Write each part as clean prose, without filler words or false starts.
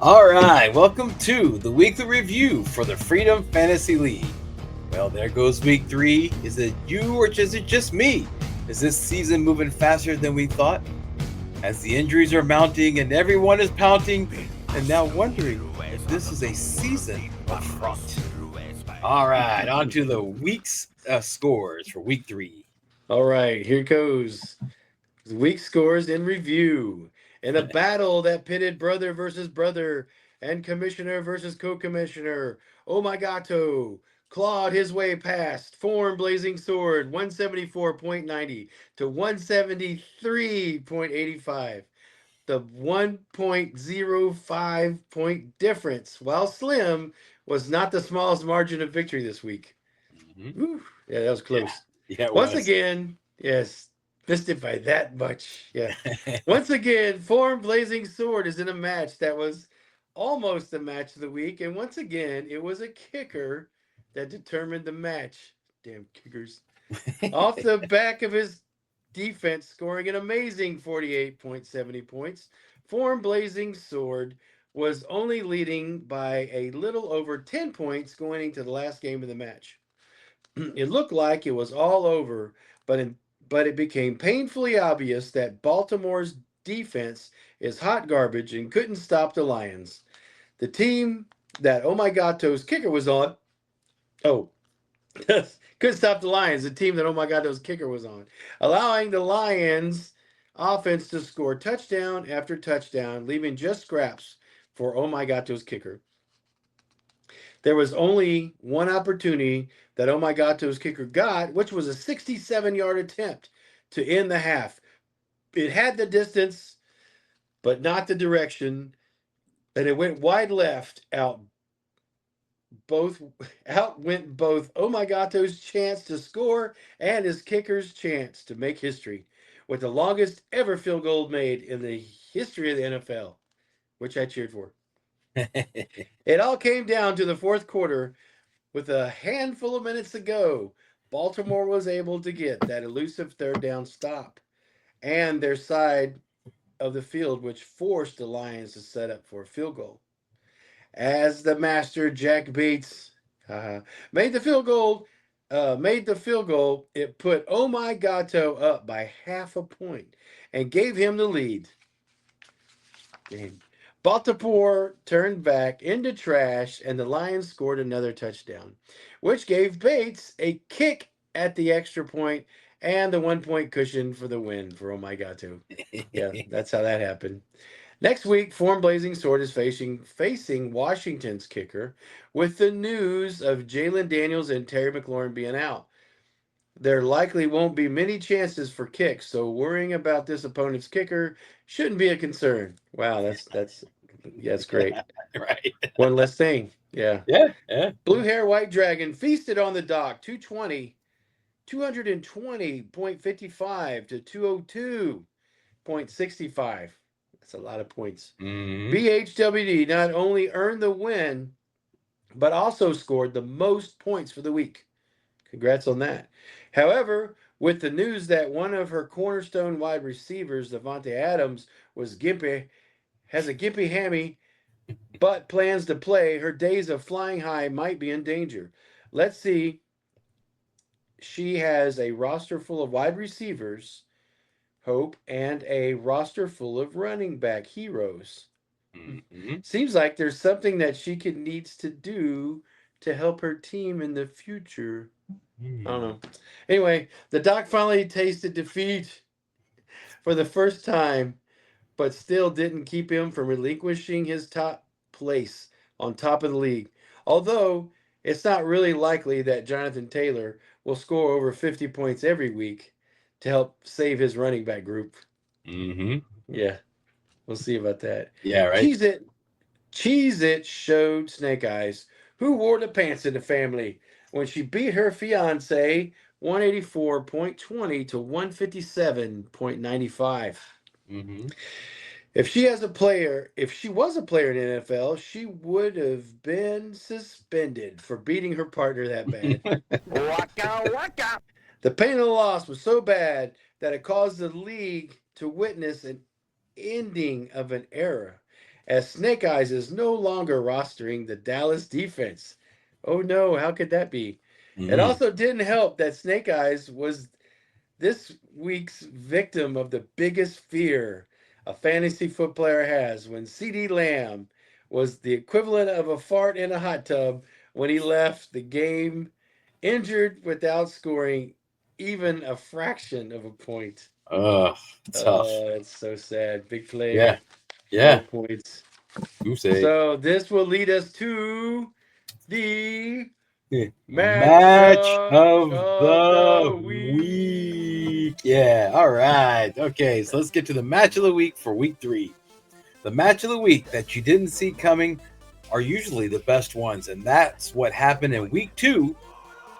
All right, welcome to the weekly review for the Freedom Fantasy League. Well, there goes week 3. Is it you or is it just me? Is this season moving faster than we thought? As the injuries are mounting and everyone is pouting and now wondering if this is a season of fraud. All right, on to the week's scores for week 3. All right, here goes. Week scores in review. In a battle that pitted brother versus brother and commissioner versus co-commissioner, Omagato clawed his way past Form Blazing Sword 174.90 to 173.85. The 1.05 point difference, while slim, was not the smallest margin of victory this week. Mm-hmm. Yeah, that was close. Yeah, it Once was. again, yes, missed it by that much. Yeah. Once again, Form Blazing Sword is in a match that was almost the match of the week. And once again, it was a kicker that determined the match. Damn kickers. Off the back of his defense, scoring an amazing 48.70 points, Form Blazing Sword was only leading by a little over 10 points going into the last game of the match. It looked like it was all over, but it became painfully obvious that Baltimore's defense is hot garbage and couldn't stop the Lions. The team that Oh My Gato's kicker was on, oh, couldn't stop the Lions, the team that Oh My Gato's kicker was on, allowing the Lions offense to score touchdown after touchdown, leaving just scraps for Oh My Gato's kicker. There was only one opportunity that Oh My Gato's kicker got, which was a 67-yard attempt to end the half. It had the distance, but not the direction, and it went wide left out went both Oh My Gato's chance to score and his kicker's chance to make history with the longest ever field goal made in the history of the NFL, which I cheered for. It all came down to the fourth quarter. With a handful of minutes to go, Baltimore was able to get that elusive third down stop and their side of the field, which forced the Lions to set up for a field goal. As the master Jack Bates made the field goal, it put Oh My Gato up by half a point and gave him the lead. Baltimore turned back into trash, and the Lions scored another touchdown, which gave Bates a kick at the extra point and the 1 point cushion for the win for Oh My Gato. Yeah, that's how that happened. Next week, Form Blazing Sword is facing Washington's kicker with the news of Jalen Daniels and Terry McLaurin being out. There likely won't be many chances for kicks, so worrying about this opponent's kicker shouldn't be a concern. Wow, that's great. Right. One less thing. Yeah. Yeah. Blue Hair White Dragon feasted on the dock 220.55 to 202.65. That's a lot of points. Mm-hmm. BHWD not only earned the win, but also scored the most points for the week. Congrats on that. However, with the news that one of her cornerstone wide receivers, Davante Adams, has a gimpy hammy, but plans to play, her days of flying high might be in danger. Let's see. She has a roster full of wide receivers, Hope, and a roster full of running back heroes. Mm-hmm. Seems like there's something that she needs to do to help her team in the future. I don't know. Anyway, the Doc finally tasted defeat for the first time, but still didn't keep him from relinquishing his top place on top of the league. Although it's not really likely that Jonathan Taylor will score over 50 points every week to help save his running back group. Mm-hmm. Yeah, we'll see about that. Yeah, right. Cheez It showed Snake Eyes who wore the pants in the family when she beat her fiance 184.20 to 157.95. Mm-hmm. If she was a player in the NFL, she would have been suspended for beating her partner that bad. Waka waka. The pain of the loss was so bad that it caused the league to witness an ending of an era as Snake Eyes is no longer rostering the Dallas defense. Oh no, how could that be? It Mm. also didn't help that Snake Eyes was this week's victim of the biggest fear a fantasy foot player has when CD Lamb was the equivalent of a fart in a hot tub when he left the game injured without scoring even a fraction of a point. Ugh, tough. It's so sad. Big play. Yeah, No yeah. points. You say So this will lead us to the match of of the the week. Yeah. All right. Okay. So let's get to the match of the week for week 3. The match of the week that you didn't see coming are usually the best ones, and that's what happened in week 2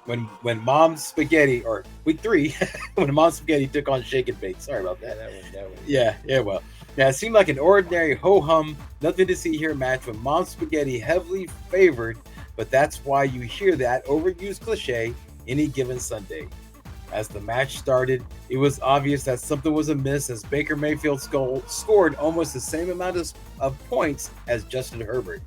when Mom's Spaghetti, or week 3 when Mom's Spaghetti took on Shake and Bake. Sorry about that. That one. Yeah. Well, yeah. It seemed like an ordinary ho hum, nothing to see here match with Mom's Spaghetti heavily favored. But that's why you hear that overused cliche any given Sunday. As the match started, it was obvious that something was amiss as Baker Mayfield scored almost the same amount of points as Justin Herbert.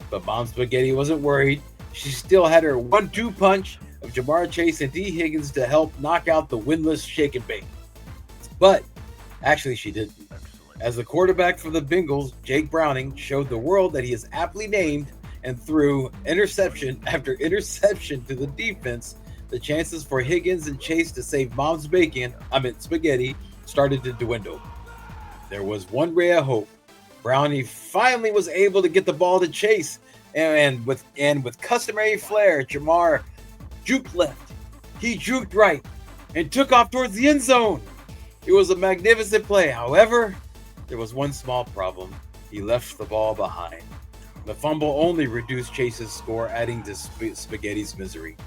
But Mom Spaghetti wasn't worried. She still had her 1-2 punch of Jamar Chase and T. Higgins to help knock out the winless Shake and Bake. But actually, she didn't. As the quarterback for the Bengals, Jake Browning, showed the world that he is aptly named and threw interception after interception to the defense, the chances for Higgins and Chase to save Mom's Spaghetti started to dwindle. There was one ray of hope. Brownie finally was able to get the ball to Chase, and with customary flair, Jamar juked left. He juked right and took off towards the end zone. It was a magnificent play. However, there was one small problem. He left the ball behind. The fumble only reduced Chase's score, adding to Spaghetti's misery.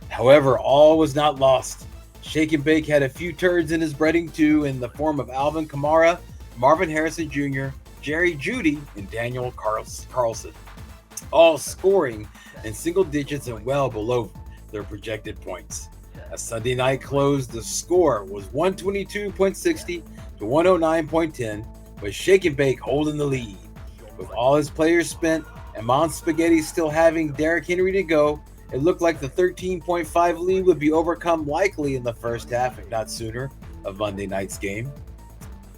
However, all was not lost. Shake and Bake had a few turds in his breading too, in the form of Alvin Kamara, Marvin Harrison Jr., Jerry Jeudy, and Daniel Carlson, all scoring in single digits and well below their projected points. As Sunday night closed, the score was 122.60 to 109.10, with Shake and Bake holding the lead. With all his players spent and Mom's Spaghetti still having Derrick Henry to go, it looked like the 13.5 lead would be overcome likely in the first half, if not sooner, of Monday night's game.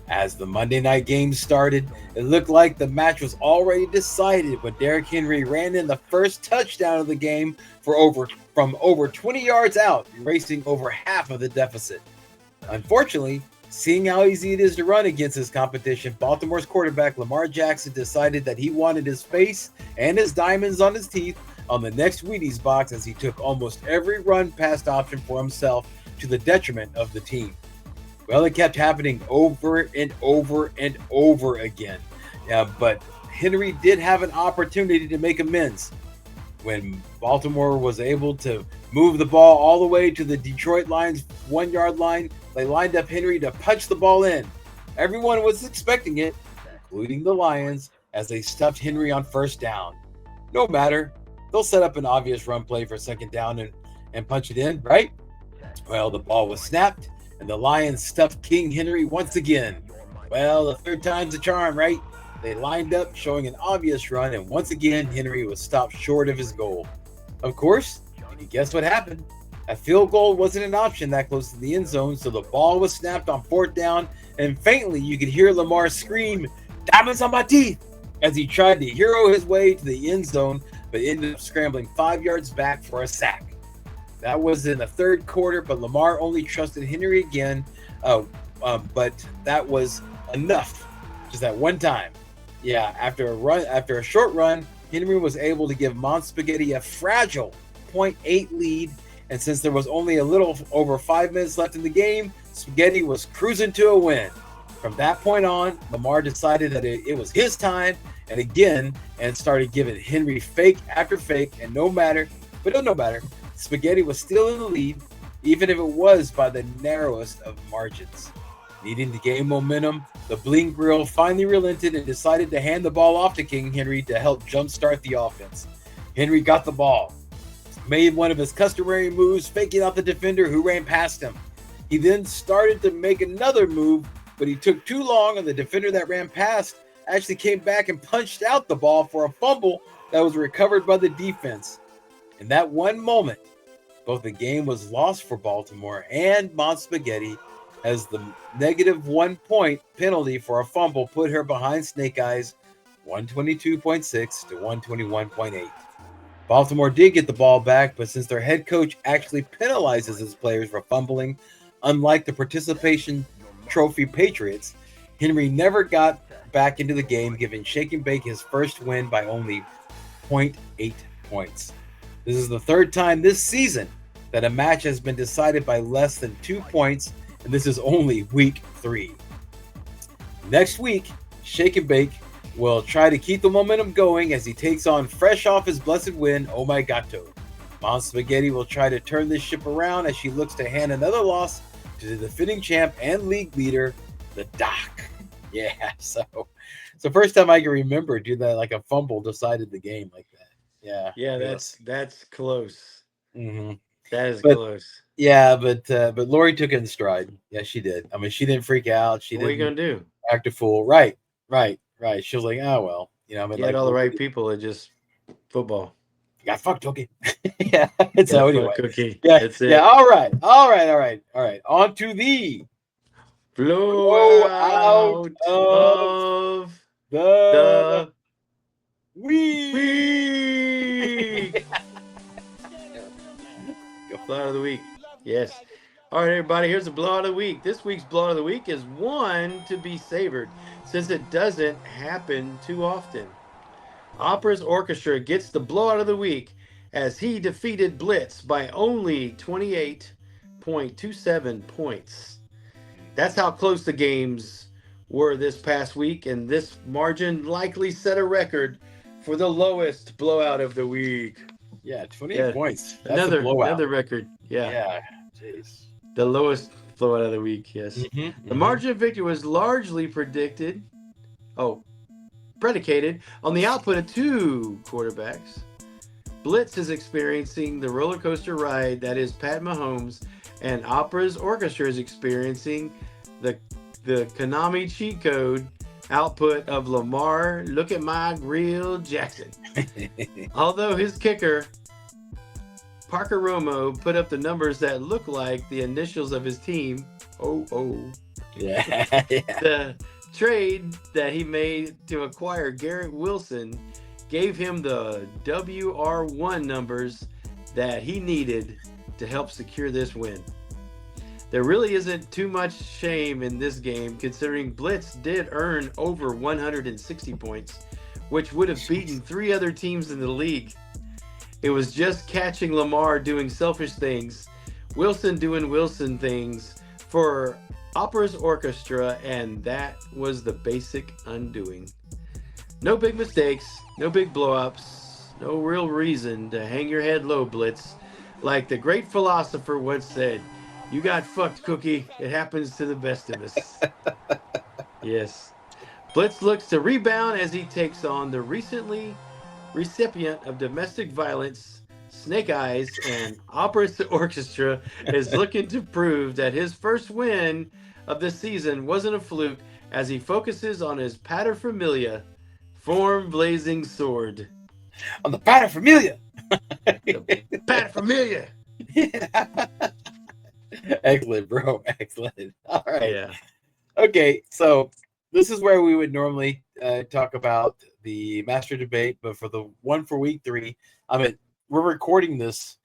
As the Monday night game started, it looked like the match was already decided when Derrick Henry ran in the first touchdown of the game from over 20 yards out, erasing over half of the deficit. Unfortunately, seeing how easy it is to run against his competition, Baltimore's quarterback Lamar Jackson decided that he wanted his face and his diamonds on his teeth on the next Wheaties box as he took almost every run past option for himself to the detriment of the team. Well, it kept happening over and over and over again. But Henry did have an opportunity to make amends. When Baltimore was able to move the ball all the way to the Detroit Lions 1-yard line, they lined up Henry to punch the ball in. Everyone was expecting it, including the Lions, as they stuffed Henry on first down. No matter, they'll set up an obvious run play for second down and punch it in, right? Well, the ball was snapped, and the Lions stuffed King Henry once again. Well, the third time's a charm, right? They lined up, showing an obvious run, and once again, Henry was stopped short of his goal. Of course, can you guess what happened? A field goal wasn't an option that close to the end zone, so the ball was snapped on fourth down, and faintly you could hear Lamar scream, "Diamonds on my teeth!" as he tried to hero his way to the end zone, but ended up scrambling 5 yards back for a sack. That was in the third quarter, but Lamar only trusted Henry again, but that was enough, just that one time. Yeah, after a short run, Henry was able to give Mom's Spaghetti a fragile 0.8 lead, and since there was only a little over 5 minutes left in the game, Spaghetti was cruising to a win. From that point on, Lamar decided that it was his time, and started giving Henry fake after fake, and no matter, Spaghetti was still in the lead, even if it was by the narrowest of margins. Needing to gain momentum, the Bling Grill finally relented and decided to hand the ball off to King Henry to help jumpstart the offense. Henry got the ball, made one of his customary moves, faking out the defender who ran past him. He then started to make another move, but he took too long on the defender that ran past actually came back and punched out the ball for a fumble that was recovered by the defense. In that one moment, both the game was lost for Baltimore and Mom Spaghetti, as the -1 point penalty for a fumble put her behind Snake Eyes 122.6 to 121.8. Baltimore did get the ball back, but since their head coach actually penalizes his players for fumbling, unlike the participation trophy Patriots, Henry never got back into the game, giving Shake and Bake his first win by only 0.8 points. This is the third time this season that a match has been decided by less than 2 points, and this is only week 3. Next week, Shake and Bake will try to keep the momentum going as he takes on, fresh off his blessed win, Oh My Gato. Mom Spaghetti will try to turn this ship around as she looks to hand another loss to the defending champ and league leader, the Doc. Yeah, so first time I can remember do that, like a fumble decided the game like that. Yeah, that's close. Mm-hmm. That is close. Yeah, but Lori took it in stride. Yeah, she did. I mean, she didn't freak out. She what are you didn't gonna do? act a fool. Right. She was like, oh well, you know. I mean, You like, had all the right people. It just football. Yeah, fuck Cookie. Yeah. So anyway, Cookie. yeah, That's it. yeah. All right. On to the Blowout of of the the week. week. Blowout of the week. Yes. All right, everybody, here's the blowout of the week. This week's blowout of the week is one to be savored since it doesn't happen too often. Opera's Orchestra gets the blowout of the week as he defeated Blitz by only 28.27 points. That's how close the games were this past week, and this margin likely set a record for the lowest blowout of the week. Yeah, 28 points. That's Another record. Yeah. Jeez. The lowest blowout of the week, yes. The margin of victory was largely predicated on the output of two quarterbacks. Blitz is experiencing the roller coaster ride that is Pat Mahomes, and Opera's Orchestra is experiencing the Konami cheat code output of Lamar, look at my grill, Jackson. Although his kicker, Parker Romo, put up the numbers that look like the initials of his team. Yeah. The trade that he made to acquire Garrett Wilson gave him the WR1 numbers that he needed to help secure this win. There really isn't too much shame in this game, considering Blitz did earn over 160 points, which would have beaten 3 other teams in the league. It was just catching Lamar doing selfish things, Wilson doing Wilson things for Opera's Orchestra, and that was the basic undoing. No big mistakes, no big blowups, no real reason to hang your head low, Blitz. Like the great philosopher once said, you got fucked, Cookie. It happens to the best of us. Yes. Blitz looks to rebound as he takes on the recently recipient of domestic violence, Snake Eyes, and Opera's Orchestra is looking to prove that his first win of the season wasn't a fluke as he focuses on his paterfamilias, Form Blazing Sword. On the paterfamilias. The paterfamilias. Yeah. Excellent, bro. Excellent. All right. Yeah. Okay, so this is where we would normally talk about the master debate, but for the one for week 3, I mean, we're recording this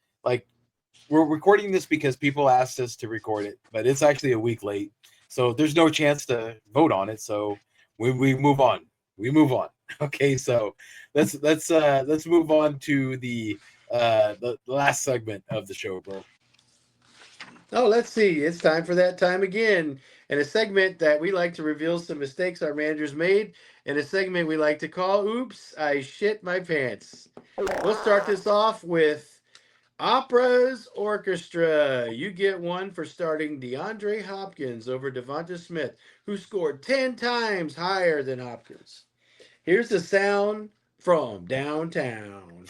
because people asked us to record it, but it's actually a week late, so there's no chance to vote on it. So we move on. We move on. Okay, so let's move on to the last segment of the show, bro. Oh, let's see. It's time for that time again. And a segment that we like to reveal some mistakes our managers made, and a segment we like to call Oops, I Shit My Pants. We'll start this off with Opera's Orchestra. You get one for starting DeAndre Hopkins over Devonta Smith, who scored 10 times higher than Hopkins. Here's the sound from downtown.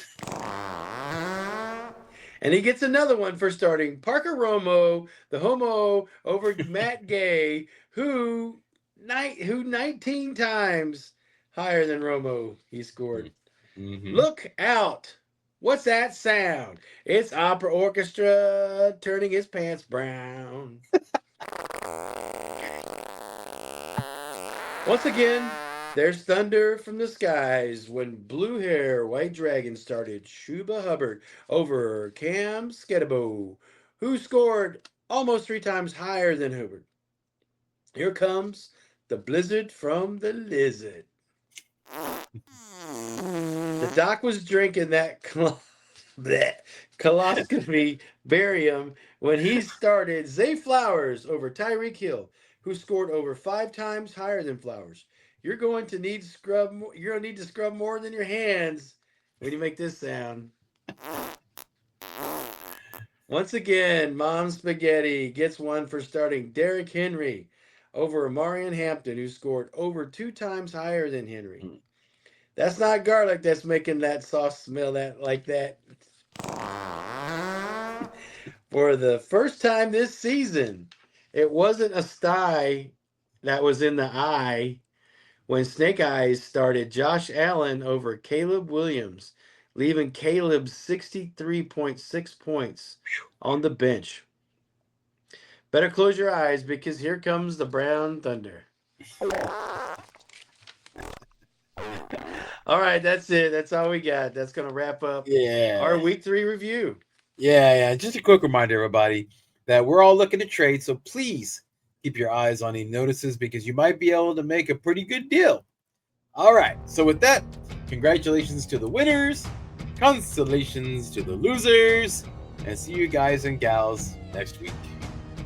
And he gets another one for starting Parker Romo, the homo, over Matt Gay, who 19 times higher than Romo. He scored. Mhm. Look out. What's that sound? It's opera orchestra turning his pants brown. Once again, there's thunder from the skies when blue hair, white dragon started Shuba Hubbard over Cam Skedabo, who scored almost 3 times higher than Hubbard. Here comes the blizzard from the lizard. The doc was drinking that coloscopy barium when he started Zay Flowers over Tyreek Hill, who scored over 5 times higher than Flowers. You're going to need to scrub. You're going to need to scrub more than your hands when you make this sound. Once again, Mom Spaghetti gets one for starting Derrick Henry over Amarian Hampton, who scored over 2 times higher than Henry. That's not garlic that's making that sauce smell that like that. For the first time this season, it wasn't a sty that was in the eye when Snake Eyes started Josh Allen over Caleb Williams, leaving Caleb 63.6 points on the bench. Better close your eyes because here comes the Brown Thunder. All right, that's it. That's all we got. That's going to wrap up Yeah. our week 3 review. Yeah. Just a quick reminder, everybody, that we're all looking to trade. So please keep your eyes on any notices because you might be able to make a pretty good deal. All right. So with that, congratulations to the winners, consolations to the losers, and see you guys and gals next week.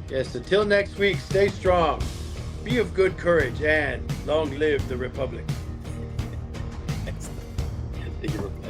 Yes, until next week, stay strong, be of good courage, and long live the Republic. Thank you for playing.